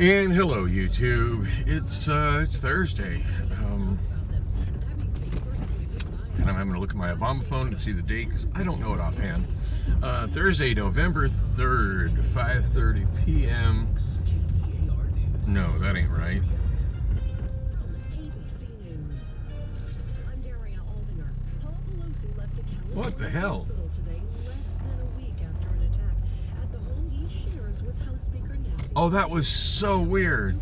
And hello, YouTube. It's Thursday, and I'm having to look at my Obama phone to see the date because I don't know it offhand. Thursday, November 3rd, 5:30 p.m. No, that ain't right. What the hell? Oh, that was so weird.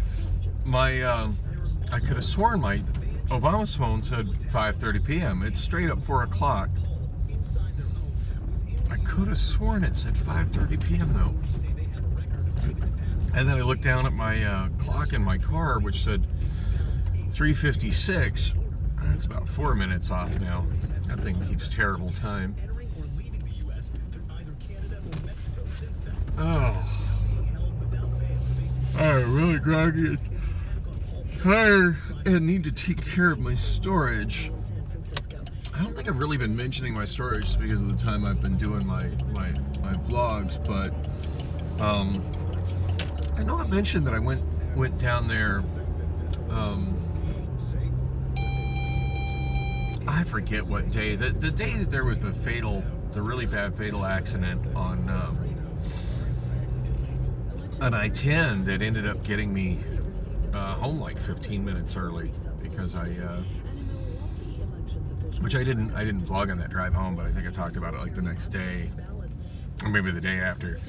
I could have sworn my Obama's phone said 5:30 p.m. It's straight up 4 o'clock. I could have sworn it said 5:30 p.m. though. And then I looked down at my clock in my car, which said 3:56. That's about 4 minutes off now. That thing keeps terrible time. Oh. I'm really groggy and tired and need to take care of my storage. I don't think I've really been mentioning my storage just because of the time I've been doing my vlogs, but I know I mentioned that I went down there. I forget what day. The day that there was the really bad fatal accident on I-10 that ended up getting me home like 15 minutes early because which I didn't vlog on that drive home, but I think I talked about it like the next day or maybe the day after,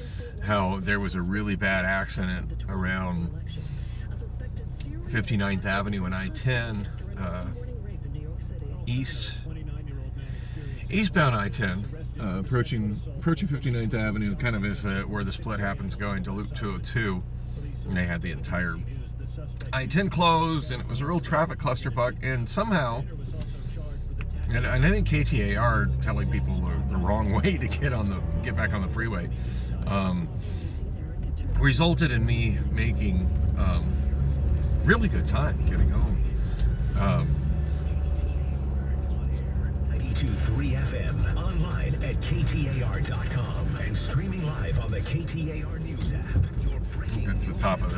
how there was a really bad accident around 59th Avenue and I-10 eastbound I-10, approaching 59th Avenue, kind of is where the split happens going to Loop 202, and they had the entire I-10 closed, and it was a real traffic clusterfuck, and somehow, and I think KTAR telling people the wrong way to get back on the freeway, resulted in me making really good time getting home. 92.3 FM, online at KTAR.com, and streaming live on the KTAR News app. That's the top of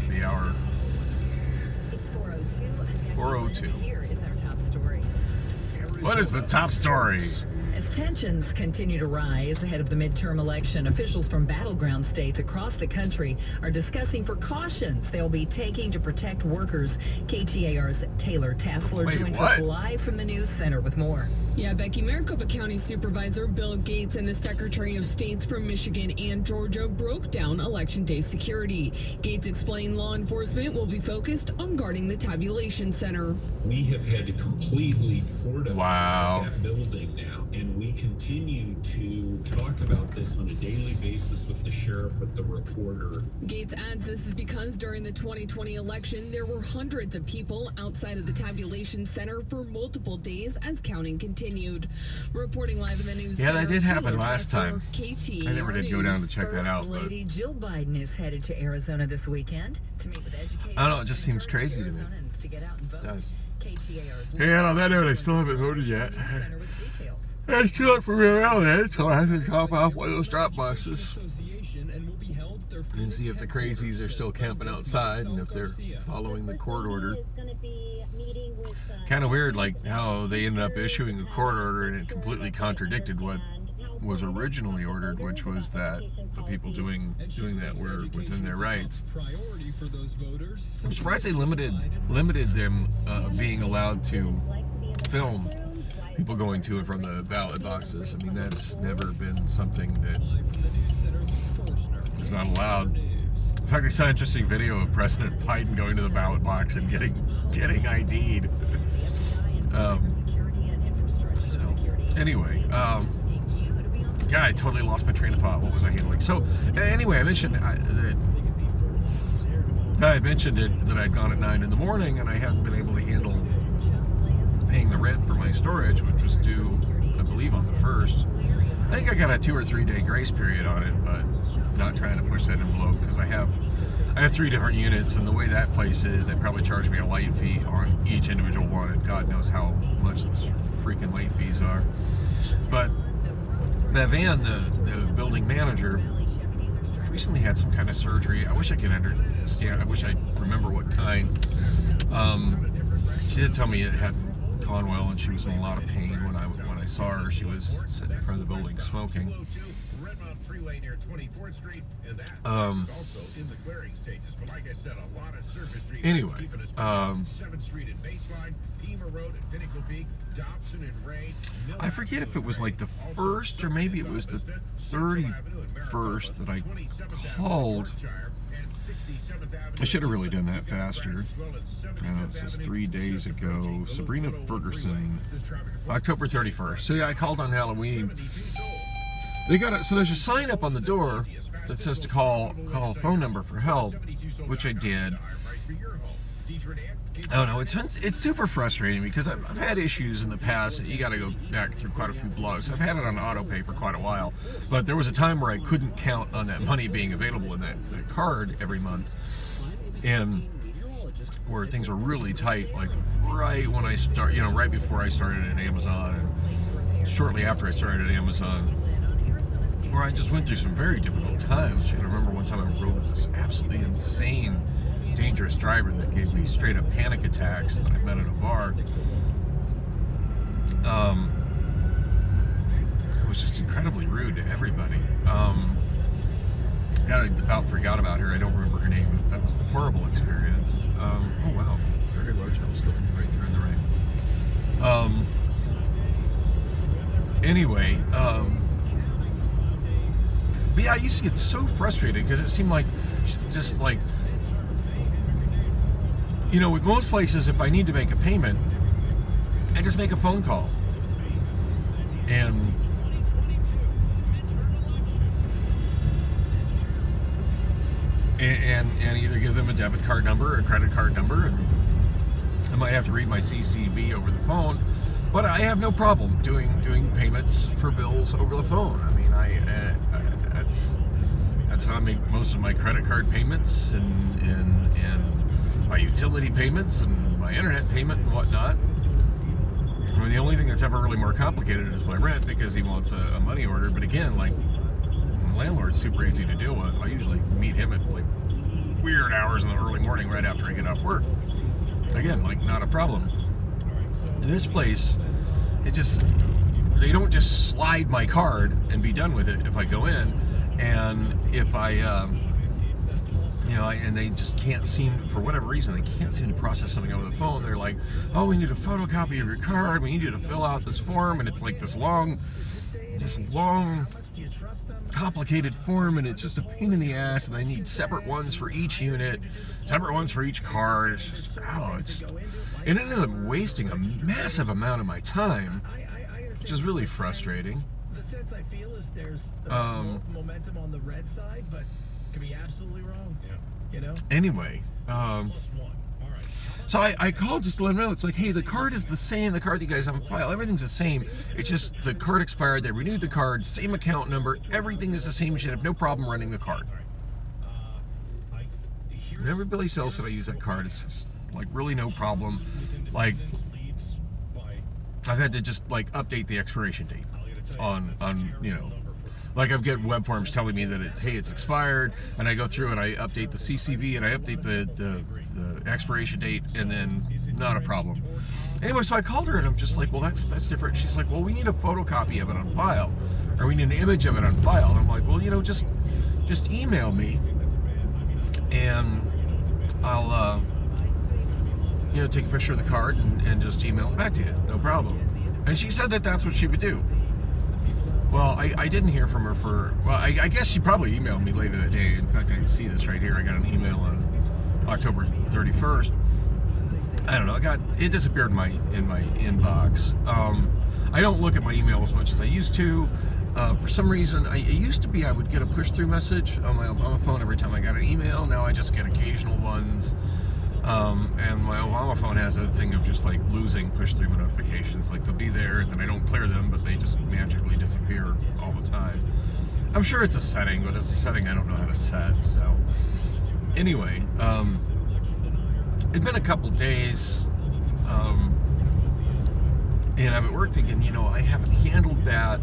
the hour. It's 4:02. 4:02. Here is our top story. What is the top story? As tensions continue to rise ahead of the midterm election, officials from battleground states across the country are discussing precautions they'll be taking to protect workers. KTAR's Taylor Tassler joins us live from the News Center with more. Yeah, Becky, Maricopa County Supervisor Bill Gates and the Secretary of States from Michigan and Georgia broke down Election Day security. Gates explained law enforcement will be focused on guarding the tabulation center. We have had to completely fortify that building now, and we continue to talk about this on a daily basis with the sheriff, with the reporter. Gates adds this is because during the 2020 election, there were hundreds of people outside of the tabulation center for multiple days as counting continued. Reporting live in the news. Yeah, that did happen last time. KTAR I never did go down to check that out. First Lady Jill Biden is headed to Arizona this weekend to meet with educators. I don't know, it just seems crazy to me. To get out and vote. It does. KTAR's Hey, and on that note, I still haven't voted yet. I still have for me around there, so I have to drop off one of those drop boxes and see if the crazies are still camping outside and if they're following the court order. Kind of weird, like how they ended up issuing a court order and it completely contradicted what was originally ordered, which was that the people doing that were within their rights. I'm surprised they limited them being allowed to film people going to and from the ballot boxes. I mean, that's never been something that is not allowed. In fact, I saw an interesting video of President Biden going to the ballot box and getting ID'd. So, anyway, God, I totally lost my train of thought. What was I handling? So, anyway, I mentioned that I'd gone at 9 in the morning and I hadn't been able to handle paying the rent for my storage, which was due, I believe, on the 1st. I think I got a 2 or 3 day grace period on it, but not trying to push that envelope because I have 3 different units, and the way that place is, they probably charge me a late fee on each individual one, and God knows how much those freaking late fees are. But that van, the building manager recently had some kind of surgery. I wish I could understand. I wish I remember what kind. She did tell me it hadn't gone well, and she was in a lot of pain when I saw her. She was sitting in front of the building smoking. Anyway, I forget if it was like the first or maybe it was the 31st that I called. I should have really done that faster. This is 3 days ago. Sabrina Ferguson, October 31st. So yeah, I called on Halloween. They got so there's a sign up on the door that says to call a phone number for help, which I did. I don't know. It's super frustrating because I've had issues in the past. You got to go back through quite a few blogs. I've had it on auto pay for quite a while, but there was a time where I couldn't count on that money being available in that card every month, and where things were really tight. Like right when I start, right before I started at Amazon, and shortly after I started at Amazon, where I just went through some very difficult times. I remember one time I rode with this absolutely insane, dangerous driver that gave me straight up panic attacks that I met at a bar. It was just incredibly rude to everybody. I about forgot about her. I don't remember her name, but that was a horrible experience. Oh wow, very low telescope right there in the rain. Anyway, but yeah, I used to get so frustrated because it seemed like just like, with most places, if I need to make a payment, I just make a phone call. And either give them a debit card number or a credit card number, and I might have to read my CCV over the phone, but I have no problem doing payments for bills over the phone. I mean, that's how I make most of my credit card payments and my utility payments and my internet payment and whatnot. I mean, the only thing that's ever really more complicated is my rent, because he wants a money order. But again, like, the landlord's super easy to deal with. I usually meet him at like weird hours in the early morning right after I get off work. Again, like, not a problem. In this place, they don't just slide my card and be done with it if I go in. And if I, and they just can't seem, for whatever reason, they can't seem to process something over the phone. They're like, oh, we need a photocopy of your card. We need you to fill out this form. And it's like this long, complicated form. And it's just a pain in the ass. And they need separate ones for each unit, separate ones for each card. It's just, and it ends up wasting a massive amount of my time, which is really frustrating. The sense I feel is there's momentum on the red side, but could be absolutely wrong. Yeah. Anyway, so I called just to let them know. It's like, hey, the card is the same. The card that you guys have on file, everything's the same. It's just the card expired. They renewed the card, same account number. Everything is the same. You should have no problem running the card. And everybody else that I use that card, it's just, like, really no problem. Like, I've had to just like update the expiration date on like I've got web forms telling me that it's expired, and I go through and I update the CCV and I update the expiration date, and then not a problem. Anyway, so I called her and I'm just like, well, that's different. She's like, well, we need a photocopy of it on file, or we need an image of it on file. And I'm like, well, just email me, and I'll take a picture of the card and just email it back to you, no problem. And she said that that's what she would do. Well, I didn't hear from her I guess she probably emailed me later that day. In fact, I can see this right here. I got an email on October 31st. I don't know. It disappeared in my inbox. I don't look at my email as much as I used to. For some reason, it used to be I would get a push-through message on my phone every time I got an email. Now I just get occasional ones. And my Obama phone has a thing of just like losing push-through notifications. Like, they'll be there and then I don't clear them, but they just magically disappear all the time. I'm sure it's a setting, but it's a setting I don't know how to set. So anyway, it's been a couple days, and I'm at work thinking, I haven't handled that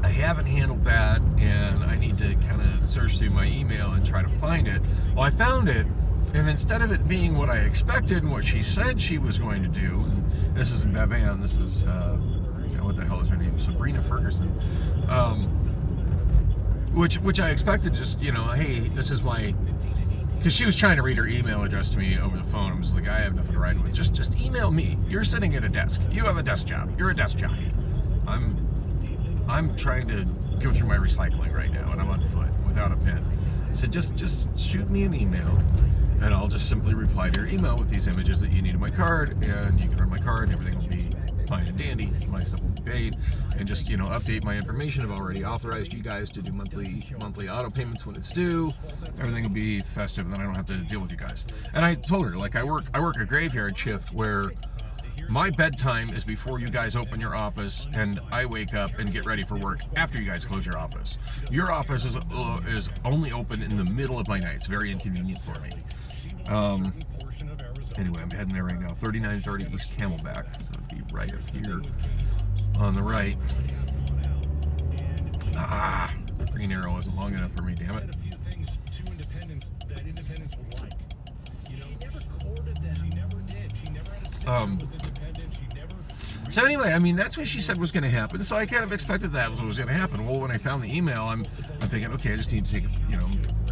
I haven't handled that, and I need to kind of search through my email and try to find it. Well, I found it, and instead of it being what I expected and what she said she was going to do, and this isn't Bevan, this is, what the hell is her name? Sabrina Ferguson. Which I expected, just, hey, this is my... Because she was trying to read her email address to me over the phone. I was like, I have nothing to write with. Just email me. You're sitting at a desk. You have a desk job. You're a desk jockey. I'm trying to go through my recycling right now, and I'm on foot without a pen. I said, just shoot me an email, and I'll just simply reply to your email with these images that you need in my card, and you can run my card, and everything will be fine and dandy. My stuff will be paid, and just update my information. I've already authorized you guys to do monthly auto payments when it's due. Everything will be festive, and then I don't have to deal with you guys. And I told her, like, I work a graveyard shift where my bedtime is before you guys open your office, and I wake up and get ready for work after you guys close your office. Your office is only open in the middle of my night. It's very inconvenient for me. Anyway, I'm heading there right now. 3930 East Camelback, so it'd be right up here on the right. The green arrow isn't long enough for me, damn it. So anyway, I mean, that's what she said was going to happen. So I kind of expected that was what was going to happen. Well, when I found the email, I'm thinking, okay, I just need to take,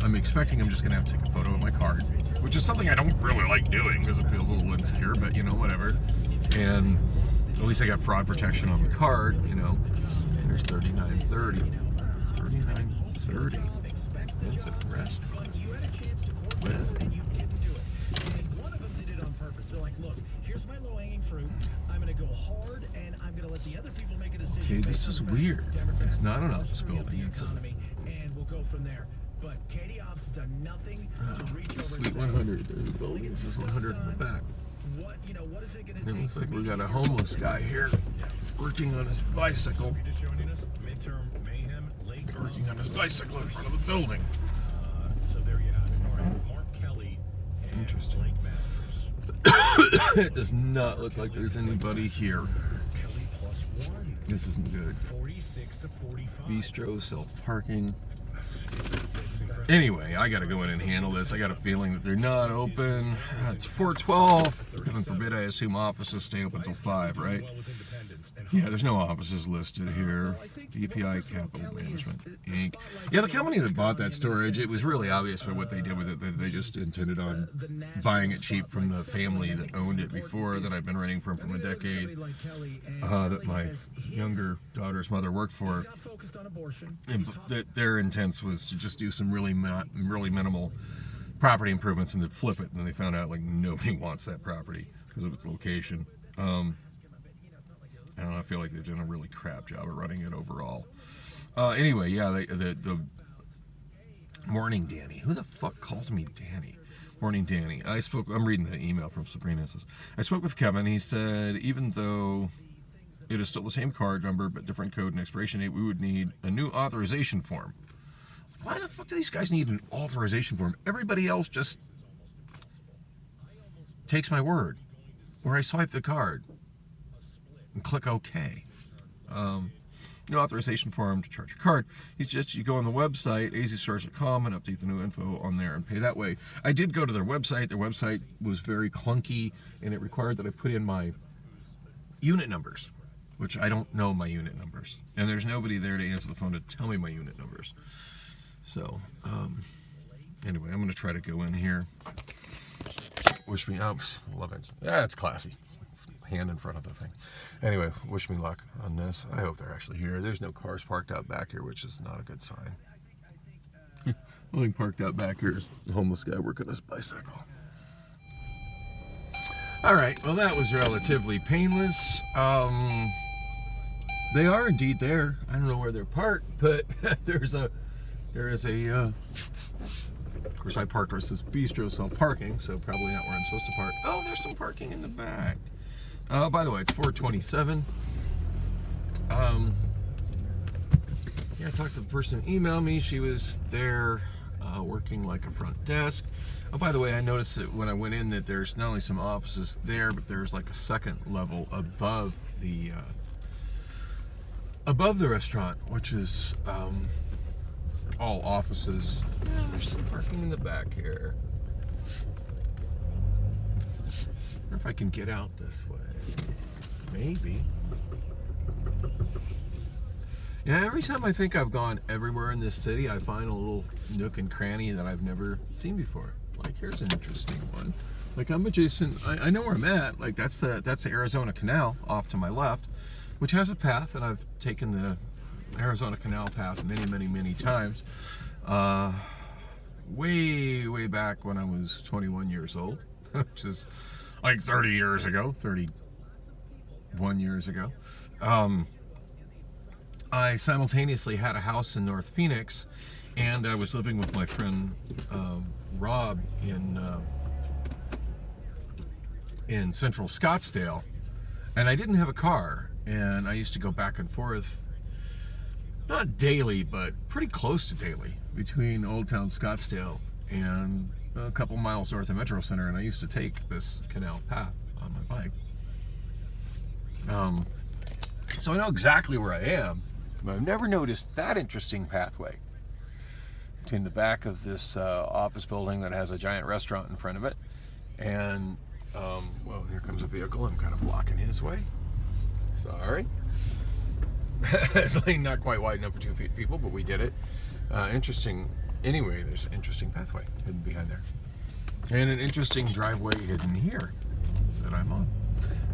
I'm expecting I'm just going to have to take a photo of my card, which is something I don't really like doing because it feels a little insecure, but whatever. And at least I got fraud protection on the card, There's 3930. 3930. That's a restaurant. Okay, this is weird. It's not an office building. It's a Suite 100. There's a building. This is 100 in the back. It looks like we got a homeless guy here working on his bicycle. Working on his bicycle in front of the building. Interesting. It does not look like there's anybody here. This isn't good. Bistro, self-parking. Anyway, I gotta go in and handle this. I got a feeling that they're not open. It's 4:12. Heaven forbid, I assume offices stay open until 5, right? Yeah, there's no offices listed here. DPI Capital Management, Inc. Yeah, the company that bought that storage, it was really obvious for what they did with it. They just intended on buying it cheap from the family that owned it before, that I've been renting from a decade, that my younger daughter's mother worked for. And their intent was to just do some really minimal property improvements and then flip it. And then they found out, like, nobody wants that property because of its location. I don't know, I feel like they've done a really crap job of running it overall. Anyway, yeah, the Morning Danny. Who the fuck calls me Danny? Morning Danny. I'm reading the email from Sabrina. It says, I spoke with Kevin. He said, even though it is still the same card number but different code and expiration date, we would need a new authorization form. Why the fuck do these guys need an authorization form? Everybody else just takes my word, where I swipe the card and click OK. New authorization form to charge your card. You go on the website, azstores.com, and update the new info on there and pay that way. I did go to their website. Their website was very clunky, and it required that I put in my unit numbers, which I don't know my unit numbers. And there's nobody there to answer the phone to tell me my unit numbers. So, anyway, I'm going to try to go in here. Wish me, love it. Yeah, it's classy. Hand in front of the thing. Anyway, wish me luck on this. I hope they're actually here. There's no cars parked out back here, which is not a good sign. Only parked out back here is the homeless guy working his bicycle. All right, well, that was relatively painless. They are indeed there. I don't know where they're parked, but there is a of course, I parked where it says Bistro self-parking, so probably not where I'm supposed to park. Oh, there's some parking in the back. By the way, it's 4:27. Yeah, I talked to the person who emailed me. She was there working like a front desk. Oh, by the way, I noticed that when I went in that there's not only some offices there, but there's like a second level above the above the restaurant, which is all offices. Yeah, there's some parking in the back here. I wonder if I can get out this way. Maybe. Yeah, every time I think I've gone everywhere in this city, I find a little nook and cranny that I've never seen before. Like, here's an interesting one. Like, I'm adjacent, I know where I'm at. Like, that's the Arizona Canal off to my left, which has a path, and I've taken the Arizona Canal path many, many, many times. Way, way back when I was 21 years old, which is like 30 years ago, 31 years ago. I simultaneously had a house in North Phoenix, and I was living with my friend Rob in Central Scottsdale, and I didn't have a car, and I used to go back and forth, not daily, but pretty close to daily, between Old Town Scottsdale and a couple miles north of Metro Center, and I used to take this canal path on my bike. So I know exactly where I am, but I've never noticed that interesting pathway between the back of this office building that has a giant restaurant in front of it, and well, here comes a vehicle. I'm kind of blocking his way. Sorry. It's lane not quite wide enough for 2 people, but we did it. Interesting. Anyway, there's an interesting pathway hidden behind there, and an interesting driveway hidden here that I'm on.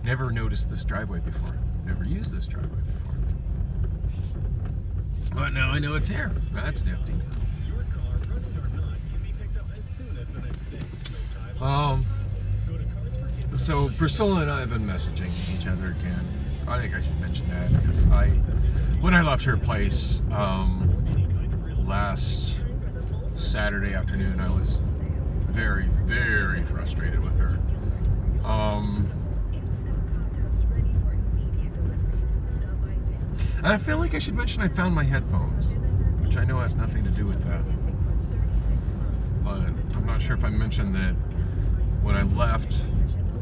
Never noticed this driveway before. Never used this driveway before. But now I know it's here. That's nifty. So Priscilla and I have been messaging each other again. I think I should mention that because when I left her place last Saturday afternoon, I was very, very frustrated with her. And I feel like I should mention I found my headphones, which I know has nothing to do with that. But I'm not sure if I mentioned that when I left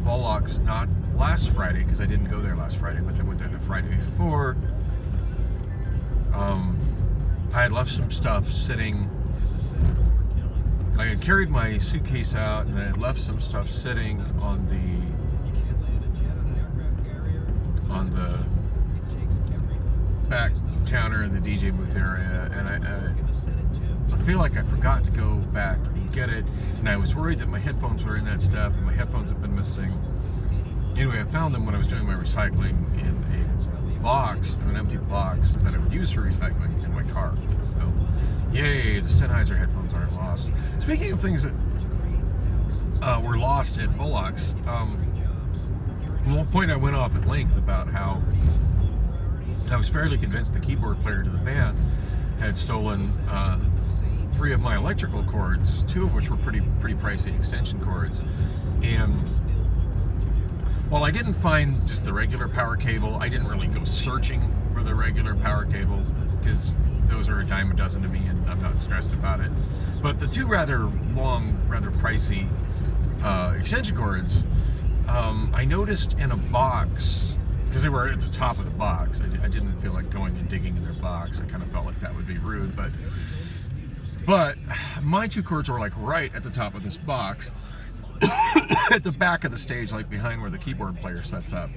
Bullocks, not last Friday, because I didn't go there last Friday, but I went there the Friday before, I had left some stuff sitting. I had carried my suitcase out, and I had left some stuff sitting on the back counter in the DJ booth area, and I feel like I forgot to go back and get it, and I was worried that my headphones were in that stuff, and my headphones have been missing. Anyway, I found them when I was doing my recycling in a box, an empty box that I would use for recycling in my car. So, yay, the Sennheiser headphones aren't lost. Speaking of things that were lost at Bullocks, at one point I went off at length about how I was fairly convinced the keyboard player to the band had stolen 3 of my electrical cords, 2 of which were pretty pricey extension cords. And while I didn't find just the regular power cable, I didn't really go searching for the regular power cable because those are a dime a dozen to me, and I'm not stressed about it. But the 2 rather long, rather pricey extension cords, I noticed in a box, because they were at the top of the box. I didn't feel like going and digging in their box. I kind of felt like that would be rude, but my 2 cords were like right at the top of this box, at the back of the stage, like behind where the keyboard player sets up.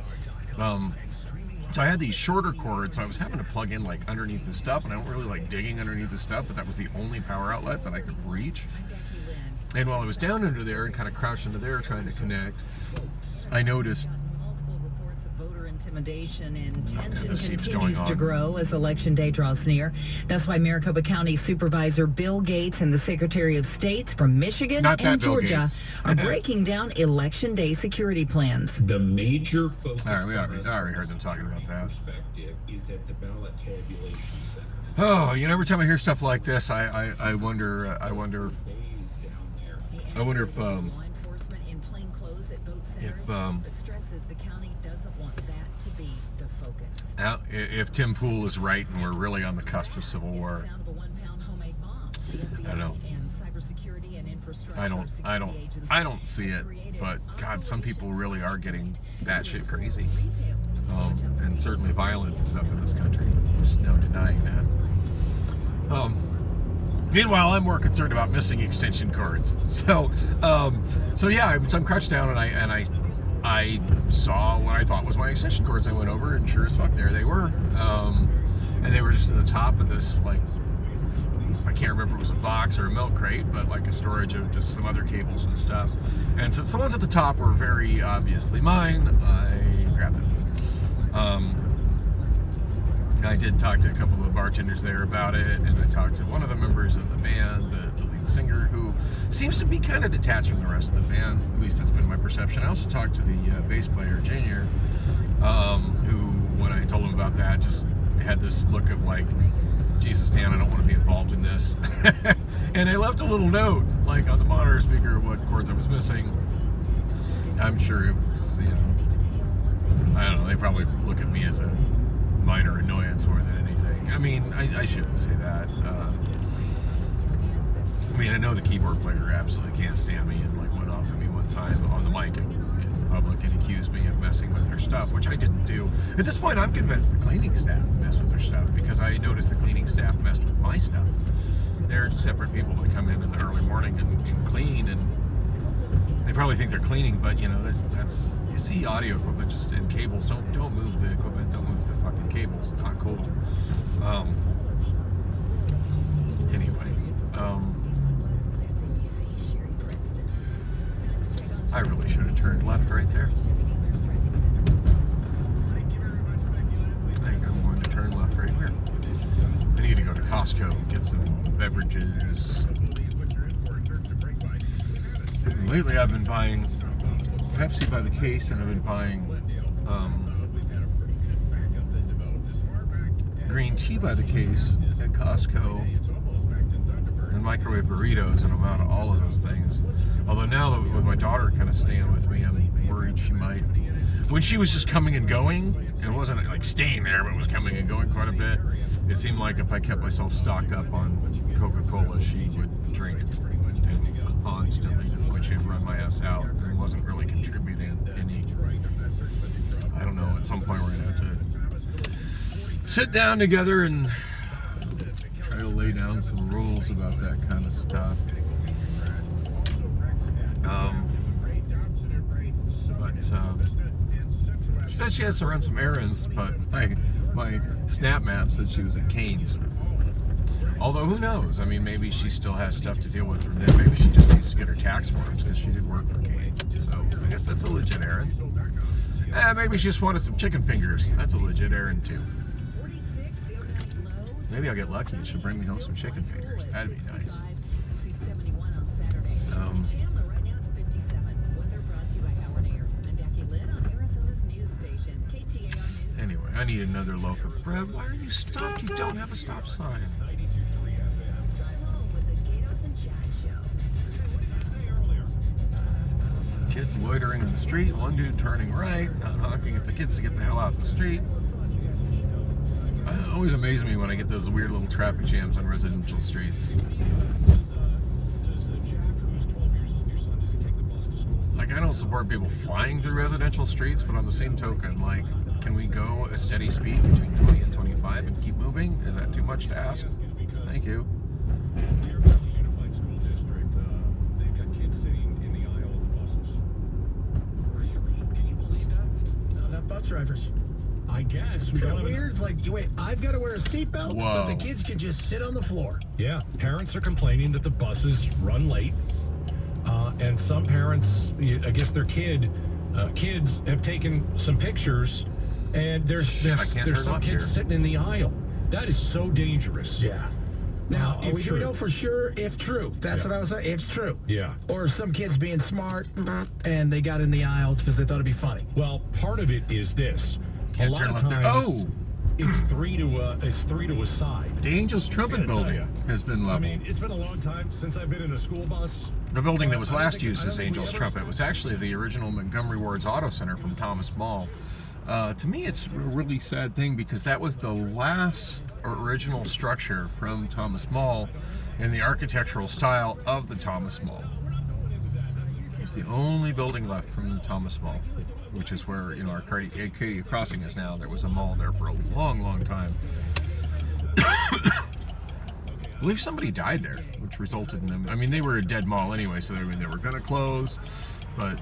So I had these shorter cords, so I was having to plug in like underneath the stuff, and I don't really like digging underneath the stuff, but that was the only power outlet that I could reach. And while I was down under there and kind of crouched into there trying to connect, I noticed intimidation and tension continues to grow as Election Day draws near. That's why Maricopa County Supervisor Bill Gates and the Secretary of State from Michigan and Georgia are breaking down Election Day security plans. The major focus I already heard them talking about that. Perspective is at the ballot tabulation center. Oh, you know, every time I hear stuff like this, I wonder if Tim Pool is right and we're really on the cusp of civil war. I don't know. I don't see it, but God, some people really are getting batshit crazy. and certainly violence is up in this country. There's no denying that. Meanwhile, I'm more concerned about missing extension cords. So yeah, I'm crouched down, and I saw what I thought was my extension cords. I went over, and sure as fuck, there they were. And they were just in the top of this, like, I can't remember if it was a box or a milk crate, but like a storage of just some other cables and stuff. And since the ones at the top were very obviously mine, I grabbed them. I did talk to a couple of the bartenders there about it, and I talked to one of the members of the band, the lead singer, who seems to be kind of detached from the rest of the band. At least that's been my perception. I also talked to the bass player, Junior, who, when I told him about that, just had this look of like, Jesus, Dan, I don't want to be involved in this. And I left a little note, like on the monitor speaker, of what chords I was missing. I'm sure it was, I don't know, they probably look at me as a minor annoyance more than anything. I mean, I shouldn't say that. I mean, I know the keyboard player absolutely can't stand me, and like went off at me one time on the mic in public and accused me of messing with their stuff, which I didn't do. At this point, I'm convinced the cleaning staff messed with their stuff, because I noticed the cleaning staff messed with my stuff. They're separate people that come in the early morning and clean, and they probably think they're cleaning, but that's you see audio equipment just in cables. Don't move the equipment. Don't move the fucking cables. Not cool. Anyway, I really should have turned left right there. I think I'm going to turn left right here. I need to go to Costco and get some beverages. And lately I've been buying Pepsi by the case, and I've been buying green tea by the case at Costco, and microwave burritos, and I'm out of all of those things. Although now that with my daughter kind of staying with me, I'm worried she might, when she was just coming and going, it wasn't like staying there, but it was coming and going quite a bit. It seemed like if I kept myself stocked up on Coca-Cola, she would drink constantly to the point she'd run my ass out, and wasn't really contributing any. I don't know, at some point we're gonna have to sit down together and try to lay down some rules about that kind of stuff. She said she has to run some errands, but my Snap Map said she was at Cane's. Although, who knows? I mean, maybe she still has stuff to deal with from there. Maybe she just needs to get her tax forms, because she did work for Cane's. So I guess that's a legit errand. Maybe she just wanted some chicken fingers. That's a legit errand too. Maybe I'll get lucky and she'll bring me home some chicken fingers. That'd be nice. Anyway, I need another loaf of bread. Why are you stopped? You don't have a stop sign. Kids loitering in the street. One dude turning right, not honking at the kids to get the hell out the street. It always amazes me when I get those weird little traffic jams on residential streets. Like, I don't support people flying through residential streets, but on the same token, like, can we go a steady speed between 20 and 25 and keep moving? Is that too much to ask? Thank you. Bus drivers. I guess we don't. Weird. Like, wait, I've got to wear a seatbelt, but the kids can just sit on the floor. Yeah, parents are complaining that the buses run late, and some parents, I guess their kids have taken some pictures, and there's some kids sitting in the aisle. That is so dangerous. Yeah. Now, we do know for sure if true. That's what I was saying. If it's true. Yeah. Or some kids being smart and they got in the aisle because they thought it'd be funny. Well, part of it is this. Can't turn left there. Oh! It's three to a side. The Angels Trumpet building has been leveled. I mean, it's been a long time since I've been in a school bus. The building that was last used as Angels Trumpet was actually the original Montgomery Ward's Auto Center from Thomas Mall. To me, it's a really sad thing, because that was the last original structure from Thomas Mall in the architectural style of the Thomas Mall. was the only building left from the Thomas Mall, which is where, you know, Arcadia Crossing is now. There was a mall there for a long, long time. I believe somebody died there, which resulted in them. I mean, they were a dead mall anyway, so they were going to close, but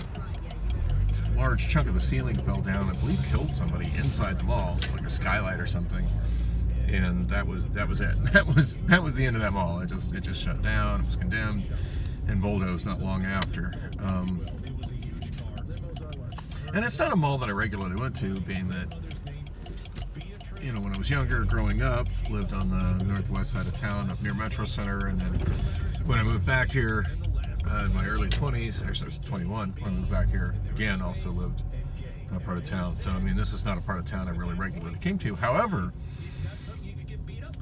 a large chunk of the ceiling fell down. I believe killed somebody inside the mall, like a skylight or something. And that was it. That was the end of that mall. It just shut down. It was condemned and bulldozed not long after. And it's not a mall that I regularly went to, being that, you know, when I was younger, growing up, lived on the northwest side of town, up near Metro Center, and then when I moved back here in my early 20s, actually I was 21 when I moved back here, again, also lived in a part of town. So, I mean, this is not a part of town I really regularly came to. However,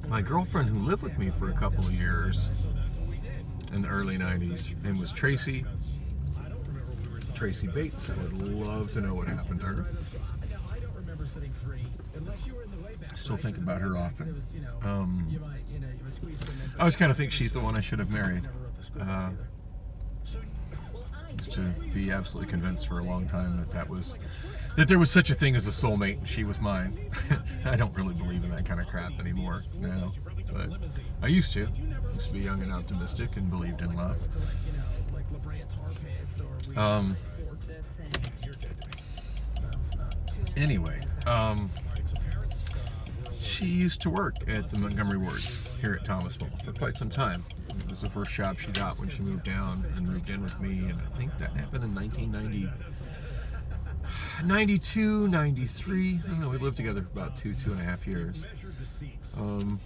my girlfriend who lived with me for a couple of years in the early 90s, her name was Tracy Bates. I would love to know what happened to her. I still think about her often. I always kind of think she's the one I should have married. Just to be absolutely convinced for a long time that there was such a thing as a soulmate and she was mine. I don't really believe in that kind of crap anymore now, but I used to. I used to be young and optimistic and believed in love. Anyway, she used to work at the Montgomery Wards here at Thomas Mall for quite some time. It was the first job she got when she moved down and moved in with me, and I think that happened in 1992, 93. I don't know, we lived together for about two and a half years. And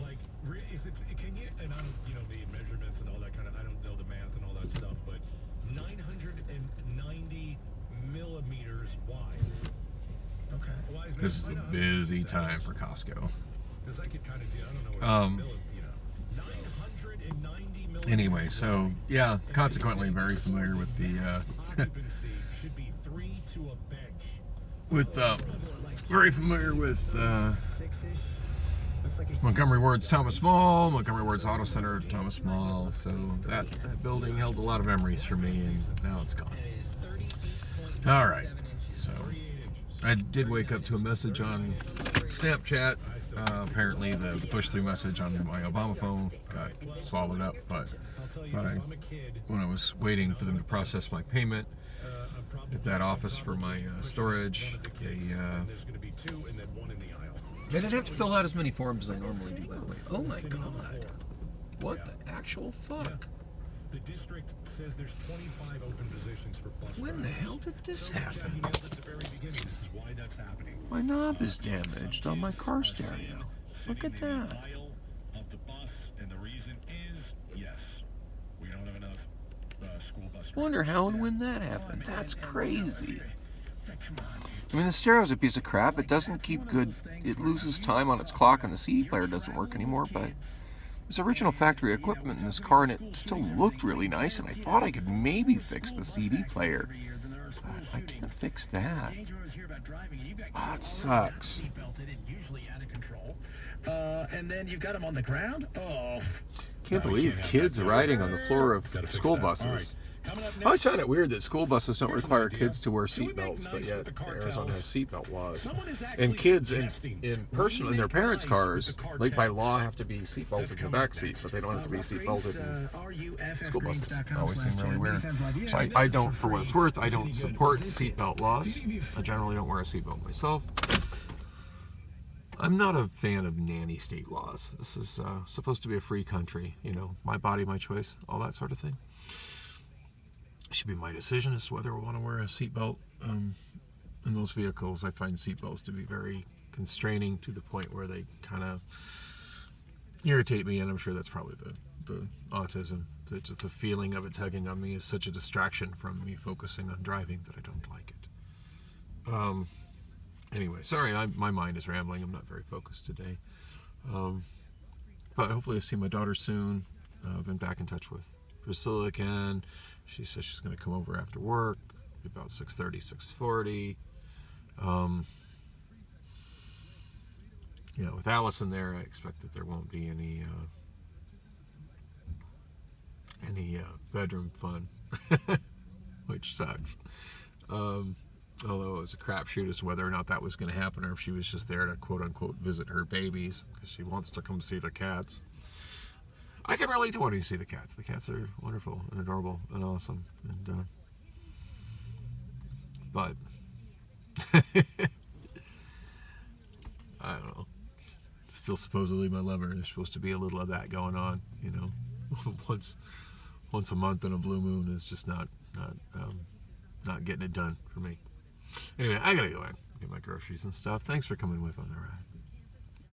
I don't, you know, the measurements and all that kind of, I don't know the math and all that stuff, but 990 millimeters wide. Okay. This is a busy time for Costco. Because I could kind of, I don't know what you know, 990 millimeters. Anyway, so yeah, consequently very familiar with the should be 3 to a bench. Very familiar with Montgomery Ward's Thomas Mall, Montgomery Ward's Auto Center, Thomas Mall. So that building held a lot of memories for me, and now it's gone. All right. So I did wake up to a message on Snapchat. Apparently the push-through message on my Obama phone got swallowed up, but when I was waiting for them to process my payment at that office for my storage, I didn't have to fill out as many forms as I normally do, by the way. Oh my God. What the actual fuck? The district says there's 25 open positions for bus drivers. When the hell did this happen? At the very beginning, this is why that's happening. My knob is damaged on my car stereo. Look at that. Of the bus, and the reason is, yes, we don't have enough school bus drivers. Wonder how and when that happened. That's crazy. I mean, the stereo's a piece of crap. It doesn't keep good. It loses time on its clock, and the CD player doesn't work anymore, but there's original factory equipment in this car, and it still looked really nice, and I thought I could maybe fix the CD player. But I can't fix that. Oh, it sucks. And then you've got them on the ground? Oh. Can't believe kids riding on the floor of school buses. I always find it weird that school buses don't require kids to wear seatbelts, but yet Arizona has seatbelt laws. And kids in their parents' cars, like by law, have to be seatbelted in the back seat, but they don't have to be seatbelted in school buses. It always seems really weird. So I don't, for what it's worth, I don't support seatbelt laws. I generally don't wear a seatbelt myself. I'm not a fan of nanny state laws. This is supposed to be a free country, you know, my body, my choice, all that sort of thing. It should be my decision as to whether I want to wear a seatbelt. In most vehicles, I find seatbelts to be very constraining to the point where they kind of irritate me, and I'm sure that's probably the autism. Just the feeling of it tugging on me is such a distraction from me focusing on driving that I don't like it. Anyway, sorry, my mind is rambling. I'm not very focused today. But hopefully I'll see my daughter soon. I've been back in touch with Priscilla again. She says she's going to come over after work, about 6:30, 6:40. You know, with Allison there, I expect that there won't be any bedroom fun, which which sucks. Although it was a crapshoot as to whether or not that was going to happen, or if she was just there to quote-unquote visit her babies, because she wants to come see the cats. I can relate to wanting to see the cats. The cats are wonderful and adorable and awesome. And but I don't know. Still supposedly my lover. There's supposed to be a little of that going on, you know. once a month in a blue moon is just not getting it done for me. Anyway, I gotta go in, get my groceries and stuff. Thanks for coming with on the ride.